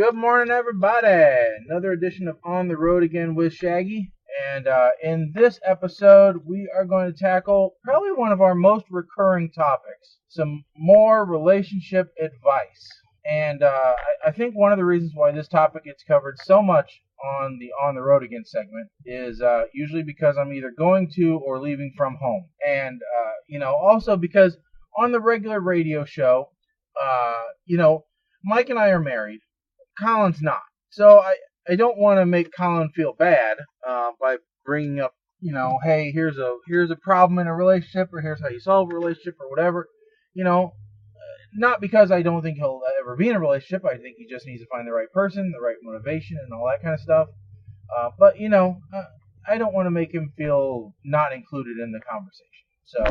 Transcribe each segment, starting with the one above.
Good morning, everybody. Another edition of On the Road Again with Shaggy. And in this episode, we are going to tackle probably one of our most recurring topics, some more relationship advice. And I think one of the reasons why this topic gets covered so much on the On the Road Again segment is usually because I'm either going to or leaving from home. And, also because on the regular radio show, Mike and I are married. Colin's not. So I don't want to make Colin feel bad by bringing up, hey, here's a problem in a relationship, or here's how you solve a relationship, or whatever. Not because I don't think he'll ever be in a relationship. I think he just needs to find the right person, the right motivation, and all that kind of stuff. But I don't want to make him feel not included in the conversation. So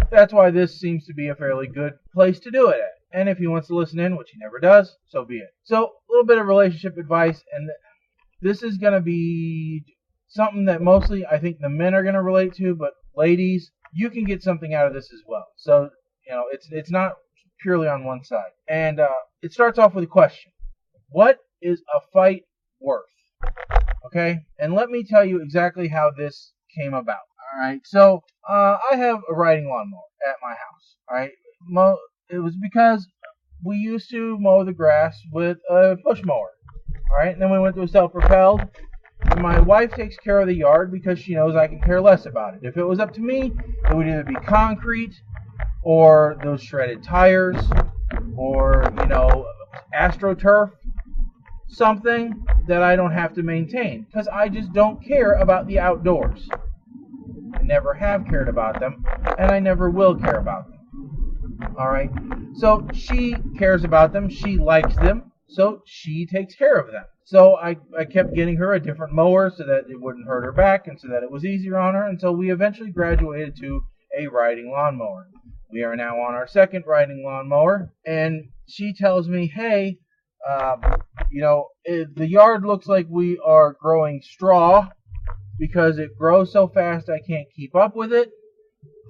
that's why this seems to be a fairly good place to do it at. And if he wants to listen in, which he never does, so be it. So a little bit of relationship advice, and this is going to be something that mostly I think the men are going to relate to, but ladies, you can get something out of this as well. So, it's not purely on one side. And it starts off with a question. What is a fight worth? Okay? And let me tell you exactly how this came about. All right? So, I have a riding lawnmower at my house. All right? It was because we used to mow the grass with a push mower. All right? And then we went to a self-propelled. And my wife takes care of the yard because she knows I can care less about it. If it was up to me, it would either be concrete or those shredded tires or, AstroTurf, something that I don't have to maintain because I just don't care about the outdoors. I never have cared about them, and I never will care about them. All right, so she cares about them, she likes them, so she takes care of them. So I kept getting her a different mower so that it wouldn't hurt her back and so that it was easier on her, until we eventually graduated to a riding lawnmower. We are now on our second riding lawnmower, and she tells me, hey, the yard looks like we are growing straw because it grows so fast I can't keep up with it.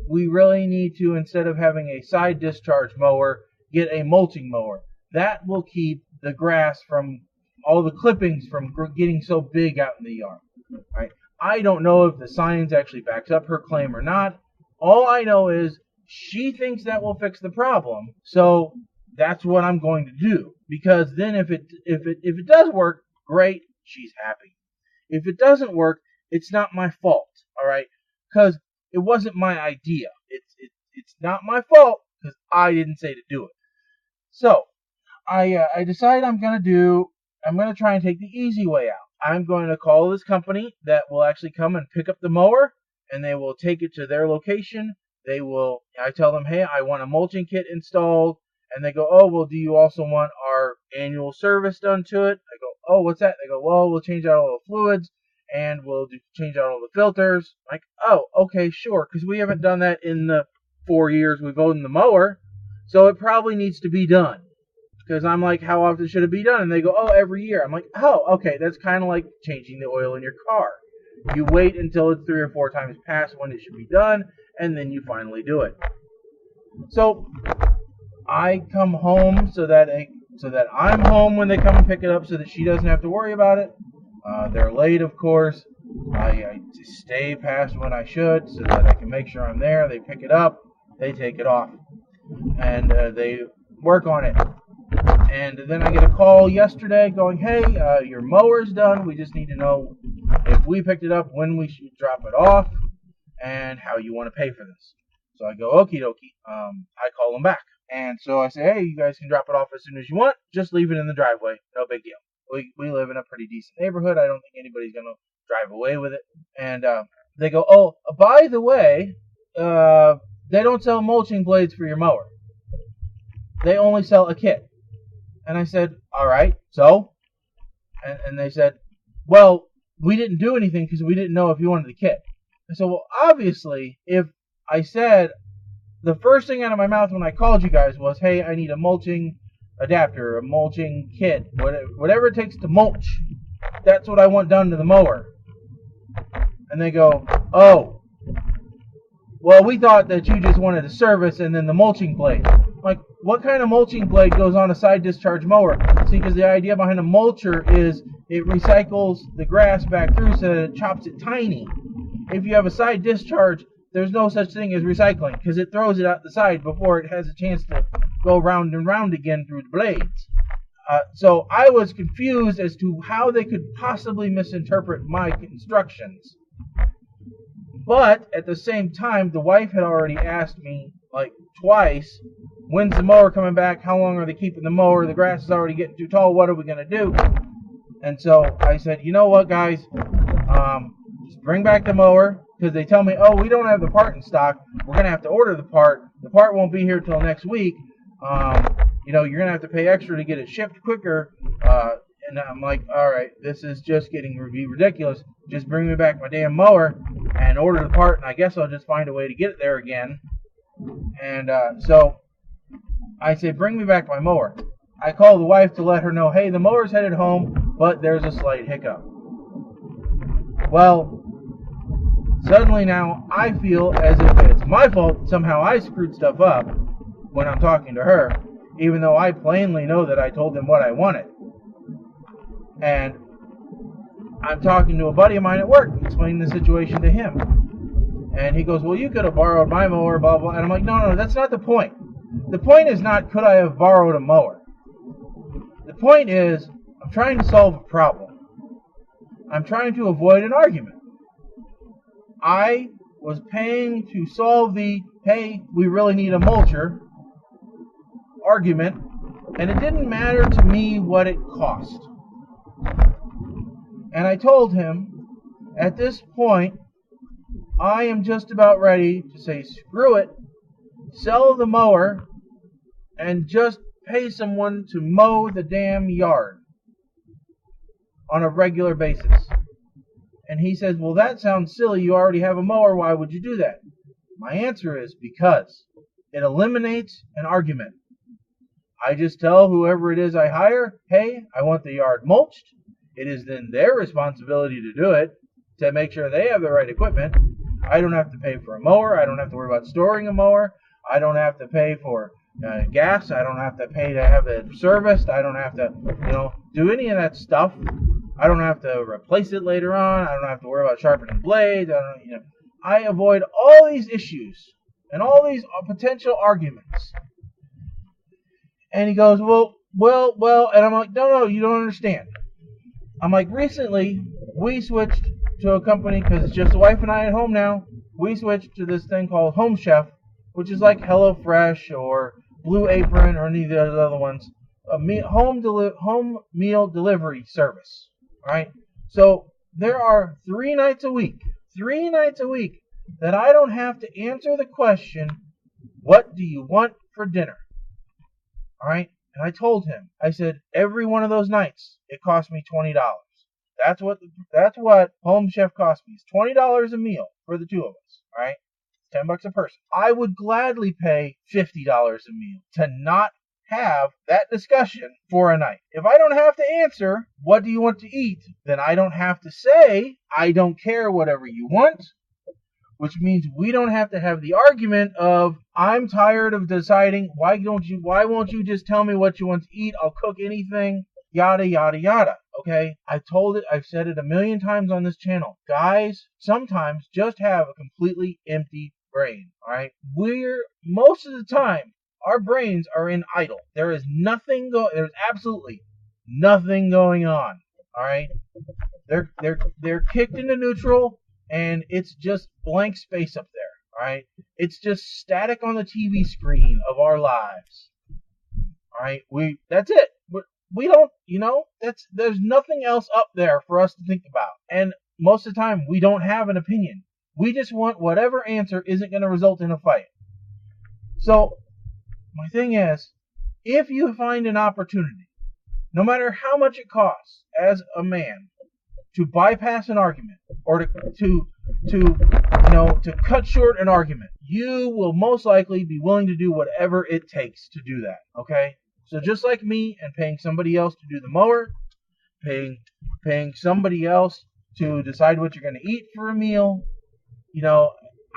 We really need to, instead of having a side discharge mower, get a mulching mower. That will keep the grass from, all the clippings from getting so big out in the yard. Right? I don't know if the science actually backs up her claim or not. All I know is she thinks that will fix the problem. So that's what I'm going to do. Because then if it does work, great, she's happy. If it doesn't work, it's not my fault. All right? Because it wasn't my idea. It's not my fault because I didn't say to do it. So I decided I'm going to try and take the easy way out. I'm going to call this company that will actually come and pick up the mower, and they will take it to their location. I tell them, hey, I want a mulching kit installed, and they go, oh, well, do you also want our annual service done to it? I go, oh, what's that? They go, well, we'll change out all the fluids, and we'll change out all the filters. I'm like, oh, okay, sure, because we haven't done that in the 4 years we've owned the mower, so it probably needs to be done. Because I'm like, how often should it be done? And they go, oh, every year. I'm like, oh, okay, that's kind of like changing the oil in your car. You wait until it's 3 or 4 times past when it should be done, and then you finally do it. So I come home so that I'm home when they come and pick it up so that she doesn't have to worry about it. They're late, of course. I stay past when I should so that I can make sure I'm there. They pick it up. They take it off. And they work on it. And then I get a call yesterday going, hey, your mower's done. We just need to know if we picked it up, when we should drop it off, and how you want to pay for this. So I go, okie dokie. I call them back. And so I say, hey, you guys can drop it off as soon as you want. Just leave it in the driveway. No big deal. We live in a pretty decent neighborhood. I don't think anybody's going to drive away with it. And they go, oh, by the way, they don't sell mulching blades for your mower. They only sell a kit. And I said, all right, so? And they said, well, we didn't do anything because we didn't know if you wanted the kit. I said, well, obviously, if I said, the first thing out of my mouth when I called you guys was, hey, I need a mulching adapter, a mulching kit, whatever it takes to mulch. That's what I want done to the mower. And they go, oh, well, we thought that you just wanted a service and then the mulching blade. Like, what kind of mulching blade goes on a side discharge mower? See, because the idea behind a mulcher is it recycles the grass back through so that it chops it tiny. If you have a side discharge, there's no such thing as recycling because it throws it out the side before it has a chance to go round and round again through the blades. So I was confused as to how they could possibly misinterpret my instructions. But at the same time, the wife had already asked me like twice, when's the mower coming back? How long are they keeping the mower? The grass is already getting too tall. What are we going to do? And so I said, you know what, guys? Just bring back the mower. Because they tell me, oh, we don't have the part in stock. We're going to have to order the part. The part won't be here till next week. You're going to have to pay extra to get it shipped quicker. And I'm like, all right, this is just getting ridiculous. Just bring me back my damn mower and order the part, and I guess I'll just find a way to get it there again. And so I say, bring me back my mower. I call the wife to let her know, hey, the mower's headed home, but there's a slight hiccup. Well, suddenly now I feel as if it's my fault. Somehow I screwed stuff up when I'm talking to her, even though I plainly know that I told them what I wanted. And I'm talking to a buddy of mine at work, explaining the situation to him. And he goes, well, you could have borrowed my mower, blah, blah. And I'm like, no, that's not the point. The point is not could I have borrowed a mower. The point is I'm trying to solve a problem. I'm trying to avoid an argument. I was paying to solve the, hey, we really need a mulcher argument, and it didn't matter to me what it cost. And I told him, at this point, I am just about ready to say, screw it, sell the mower, and just pay someone to mow the damn yard on a regular basis. And he says, well, that sounds silly. You already have a mower. Why would you do that? My answer is because it eliminates an argument. I just tell whoever it is I hire, hey, I want the yard mulched. It is then their responsibility to do it, to make sure they have the right equipment. I don't have to pay for a mower. I don't have to worry about storing a mower. I don't have to pay for gas. I don't have to pay to have it serviced. I don't have to, do any of that stuff. I don't have to replace it later on. I don't have to worry about sharpening blades. I avoid all these issues and all these potential arguments. And he goes, well, and I'm like, no, you don't understand. I'm like, recently we switched to a company because it's just the wife and I at home now. We switched to this thing called Home Chef, which is like HelloFresh or Blue Apron or any of the other ones, a home meal delivery service. Right? So there are 3 nights a week that I don't have to answer the question, what do you want for dinner? All right? And I told him, I said, every one of those nights, it cost me $20. That's what Home Chef cost me. It's $20 a meal for the two of us. All right? $10 a person. I would gladly pay $50 a meal to not have that discussion for a night. If I don't have to answer, what do you want to eat? Then I don't have to say, I don't care, whatever you want. Which means we don't have to have the argument of, I'm tired of deciding, why won't you just tell me what you want to eat? I'll cook anything, yada, yada, yada. Okay? I've said it a million times on this channel. Guys, sometimes just have a completely empty brain. Alright? Most of the time, our brains are in idle. There's absolutely nothing going on. Alright? They're kicked into neutral, and it's just blank space up there. Alright? It's just static on the TV screen of our lives. Alright? That's it. We don't, there's nothing else up there for us to think about. And most of the time, we don't have an opinion. We just want whatever answer isn't going to result in a fight. So, my thing is, if you find an opportunity, no matter how much it costs as a man, to bypass an argument or to cut short an argument, you will most likely be willing to do whatever it takes to do that. Okay? So just like me and paying somebody else to do the mower, paying somebody else to decide what you're going to eat for a meal,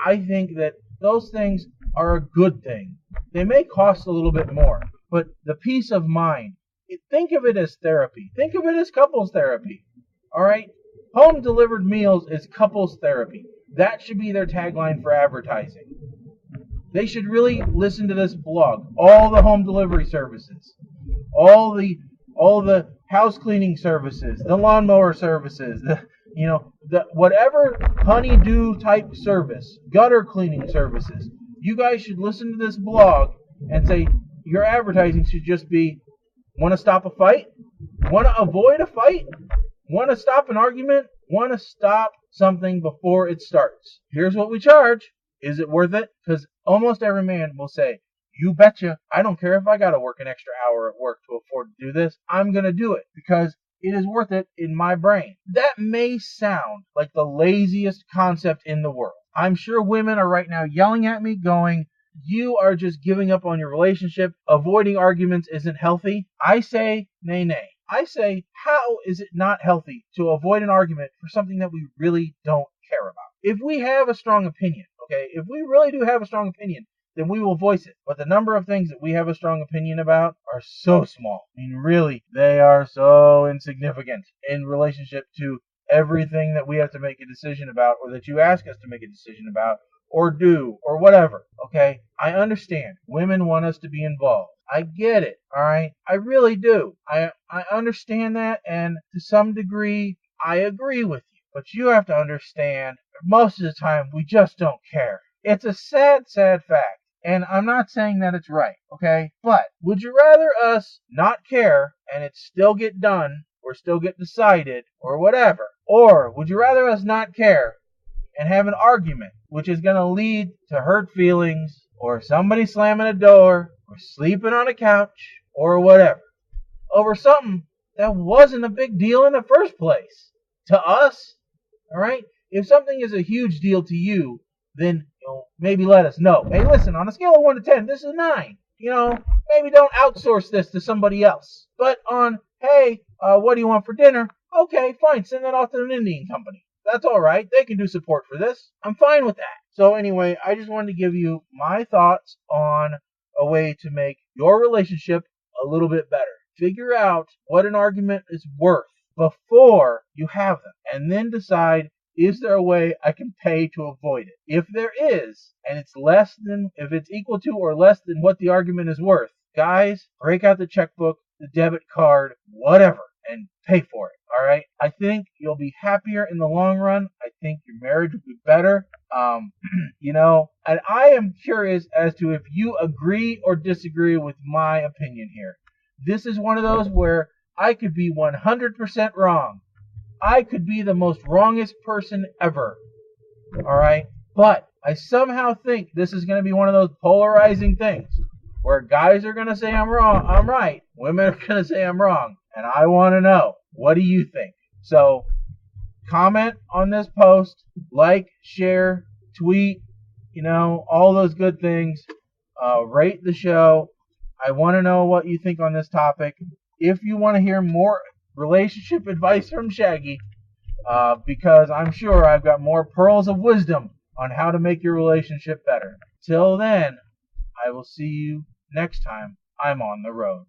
I think that those things are a good thing. They may cost a little bit more, but the peace of mind, think of it as therapy. Think of it as couples therapy. All right? Home delivered meals is couples therapy. That should be their tagline for advertising. They should really listen to this blog. All the home delivery services, all the house cleaning services, the lawnmower services, the whatever honeydew type service, gutter cleaning services. You guys should listen to this blog and say your advertising should just be, want to stop a fight? Want to avoid a fight? Want to stop an argument? Want to stop something before it starts? Here's what we charge. Is it worth it? Because almost every man will say, you betcha. I don't care if I got to work an extra hour at work to afford to do this. I'm going to do it because it is worth it in my brain. That may sound like the laziest concept in the world. I'm sure women are right now yelling at me going, you are just giving up on your relationship. Avoiding arguments isn't healthy. I say, nay, nay. I say, how is it not healthy to avoid an argument for something that we really don't care about? If we have a strong opinion, okay, if we really do have a strong opinion, then we will voice it. But the number of things that we have a strong opinion about are so small. I mean, really, they are so insignificant in relationship to everything that we have to make a decision about, or that you ask us to make a decision about, or do, or whatever, okay? I understand. Women want us to be involved. I get it, all right? I really do. I understand that, and to some degree, I agree with you. But you have to understand, most of the time, we just don't care. It's a sad, sad fact. And I'm not saying that it's right, okay? But would you rather us not care and it still get done, or still get decided, or whatever? Or would you rather us not care and have an argument, which is going to lead to hurt feelings, or somebody slamming a door, or sleeping on a couch, or whatever, over something that wasn't a big deal in the first place? To us, all right? If something is a huge deal to you, then maybe let us know. Hey, listen, on a scale of 1 to 10, this is a 9. Maybe don't outsource this to somebody else. But on, hey, what do you want for dinner? Okay, fine, send that off to an Indian company. That's all right. They can do support for this. I'm fine with that. So anyway, I just wanted to give you my thoughts on a way to make your relationship a little bit better. Figure out what an argument is worth before you have them, and then decide, is there a way I can pay to avoid it? If there is, and if it's equal to or less than what the argument is worth, guys, break out the checkbook, the debit card, whatever, and pay for it. All right? I think you'll be happier in the long run. I think your marriage will be better. And I am curious as to if you agree or disagree with my opinion here. This is one of those where I could be 100% wrong. I could be the most wrongest person ever. All right? But I somehow think this is going to be one of those polarizing things where guys are going to say I'm wrong, I'm right. Women are going to say I'm wrong. And I want to know, what do you think? So comment on this post, like, share, tweet, all those good things. Rate the show. I want to know what you think on this topic. If you want to hear more relationship advice from Shaggy, because I'm sure I've got more pearls of wisdom on how to make your relationship better. Till then, I will see you next time I'm on the road.